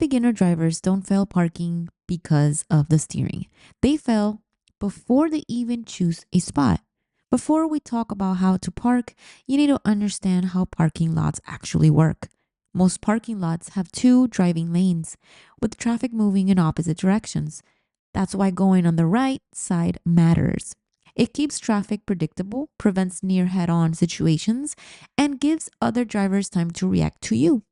beginner drivers don't fail parking because of the steering. They fail before they even choose a spot. Before we talk about how to park, you need to understand how parking lots actually work. Most parking lots have two driving lanes with traffic moving in opposite directions. That's why going on the right side matters. It keeps traffic predictable, prevents near head on situations, and gives other drivers time to react to you.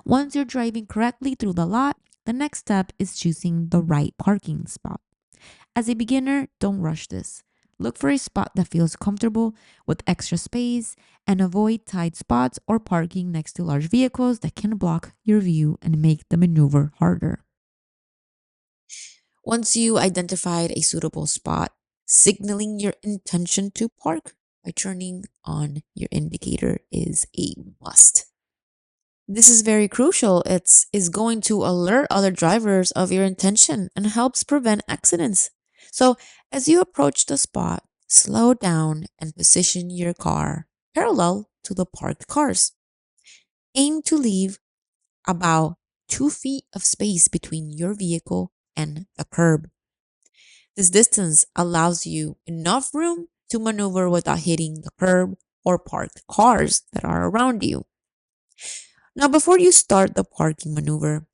Once you're driving correctly through the lot, the next step is choosing the right parking spot. As a beginner, don't rush this. Look for a spot that feels comfortable with extra space and avoid tight spots or parking next to large vehicles that can block your view and make the maneuver harder. Once you identified a suitable spot, signaling your intention to park by turning on your indicator is a must. This is very crucial. It's is going to alert other drivers of your intention and helps prevent accidents. So, as you approach the spot, slow down and position your car parallel to the parked cars. Aim to leave about 2 feet of space between your vehicle and the curb. This distance allows you enough room to maneuver without hitting the curb or parked cars that are around you. Now, before you start the parking maneuver,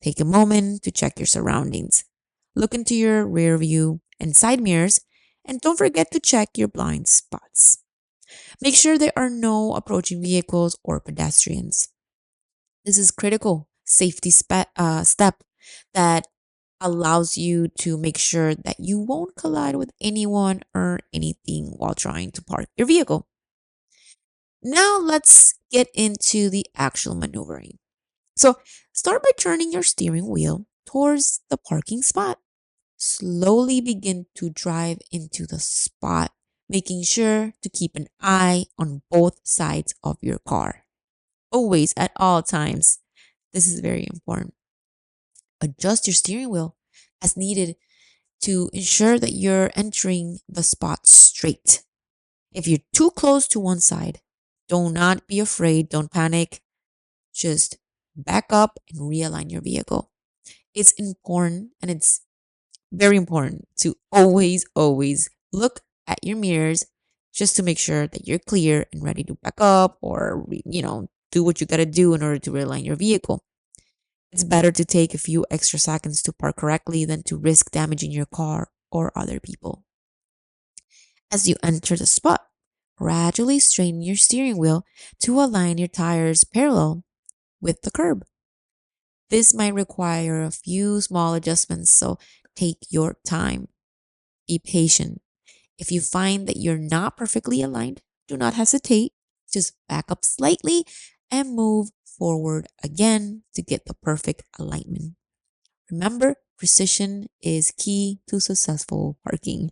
take a moment to check your surroundings. Look into your rear view and side mirrors, and don't forget to check your blind spots. Make sure there are no approaching vehicles or pedestrians. This is critical safety step that allows you to make sure that you won't collide with anyone or anything while trying to park your vehicle. Now let's get into the actual maneuvering. So start by turning your steering wheel towards the parking spot. Slowly begin to drive into the spot, making sure to keep an eye on both sides of your car. Always at all times. This is very important. Adjust your steering wheel as needed to ensure that you're entering the spot straight. If you're too close to one side, do not be afraid, don't panic. Just back up and realign your vehicle. It's important and it's very important to always look at your mirrors just to make sure that you're clear and ready to back up or, do what you got to do in order to realign your vehicle. It's better to take a few extra seconds to park correctly than to risk damaging your car or other people. As you enter the spot, gradually straighten your steering wheel to align your tires parallel with the curb. This might require a few small adjustments, so take your time. Be patient. If you find that you're not perfectly aligned, do not hesitate. Just back up slightly and move forward again to get the perfect alignment. Remember, precision is key to successful parking.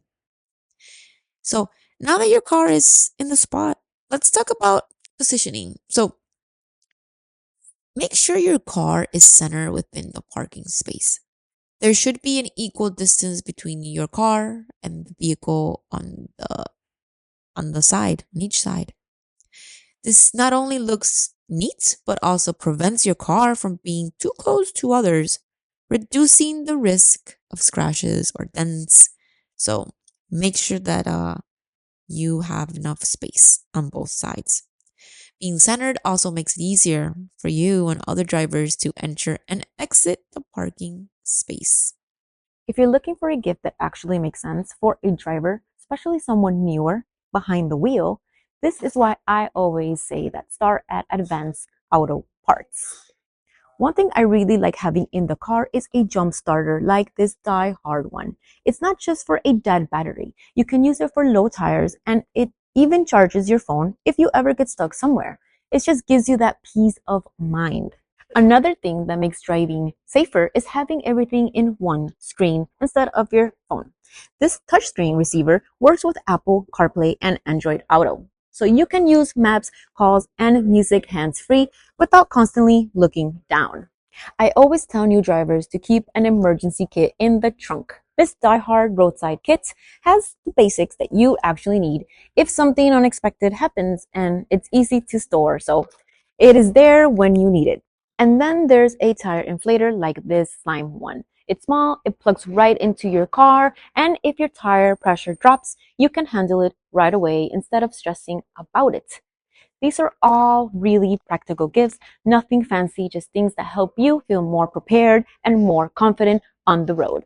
So now that your car is in the spot, let's talk about positioning. So make sure your car is centered within the parking space. There should be an equal distance between your car and the vehicle on the side, on each side. This not only looks neat, but also prevents your car from being too close to others, reducing the risk of scratches or dents. So make sure that you have enough space on both sides. Being centered also makes it easier for you and other drivers to enter and exit the parking space. If you're looking for a gift that actually makes sense for a driver, especially someone newer behind the wheel, this is why I always say that start at Advanced Auto Parts. One thing I really like having in the car is a jump starter like this DieHard one. It's not just for a dead battery. You can use it for low tires and it even charges your phone if you ever get stuck somewhere. It just gives you that peace of mind. Another thing that makes driving safer is having everything in one screen instead of your phone. This touchscreen receiver works with Apple CarPlay and Android Auto. So you can use maps, calls, and music hands-free without constantly looking down. I always tell new drivers to keep an emergency kit in the trunk. This DieHard Roadside kit has the basics that you actually need if something unexpected happens, and it's easy to store, so it is there when you need it. And then there's a tire inflator like this slime one. It's small, it plugs right into your car, and if your tire pressure drops, you can handle it right away instead of stressing about it. These are all really practical gifts, nothing fancy, just things that help you feel more prepared and more confident on the road.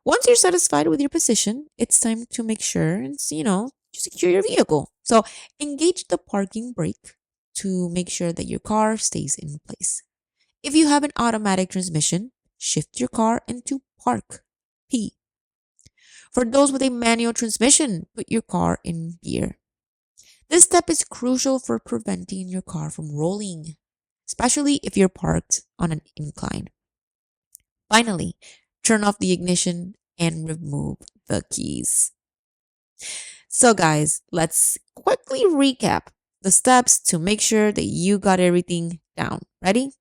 Once you're satisfied with your position, it's time to make sure and, you secure your vehicle. So engage the parking brake to make sure that your car stays in place. If you have an automatic transmission, shift your car into park. P. For those with a manual transmission, put your car in gear. This step is crucial for preventing your car from rolling, especially if you're parked on an incline. Finally, turn off the ignition and remove the keys. So, guys, let's quickly recap the steps to make sure that you got everything down. Ready?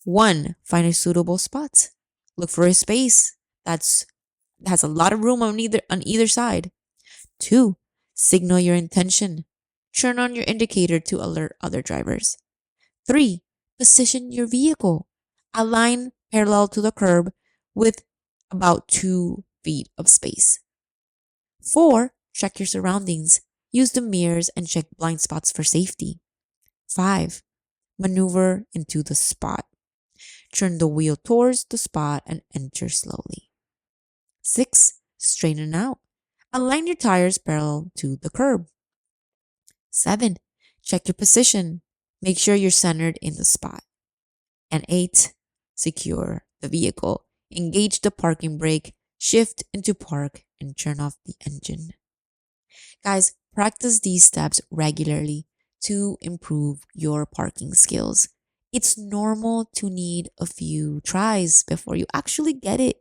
1. Find a suitable spot. Look for a space that's has a lot of room on either side. 2. Signal your intention. Turn on your indicator to alert other drivers. 3. Position your vehicle. Align parallel to the curb with about 2 feet of space. 4. Check your surroundings. Use the mirrors and check blind spots for safety. 5. Maneuver into the spot. Turn the wheel towards the spot and enter slowly. 6. Straighten out. Align your tires parallel to the curb. 7. Check your position. Make sure you're centered in the spot. And 8. Secure the vehicle. Engage the parking brake, shift into park, and turn off the engine. Guys, practice these steps regularly to improve your parking skills. It's normal to need a few tries before you actually get it.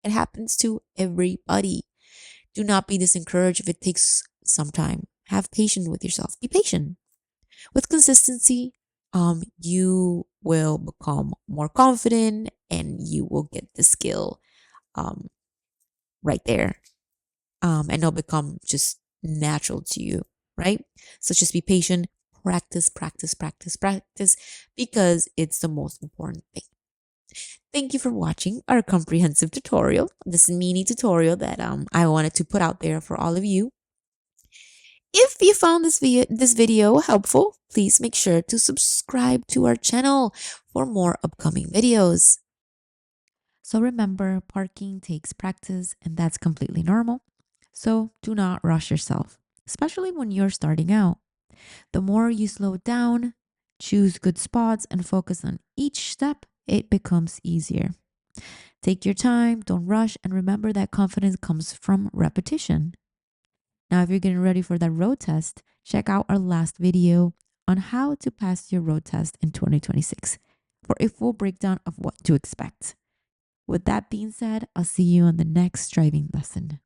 It happens to everybody. Do not be discouraged if it takes some time. Have patience with yourself. Be patient. With consistency, you will become more confident and you will get the skill um, right there. And it'll become just natural to you, right? So just be patient, practice, practice, practice, practice, because it's the most important thing. Thank you for watching our comprehensive tutorial, this mini tutorial that I wanted to put out there for all of you. If you found this video helpful, please make sure to subscribe to our channel for more upcoming videos. So remember, parking takes practice and that's completely normal. So do not rush yourself, especially when you're starting out. The more you slow down, choose good spots, and focus on each step, it becomes easier. Take your time, don't rush, and remember that confidence comes from repetition. Now, if you're getting ready for that road test, check out our last video on how to pass your road test in 2026 for a full breakdown of what to expect. With that being said, I'll see you on the next driving lesson.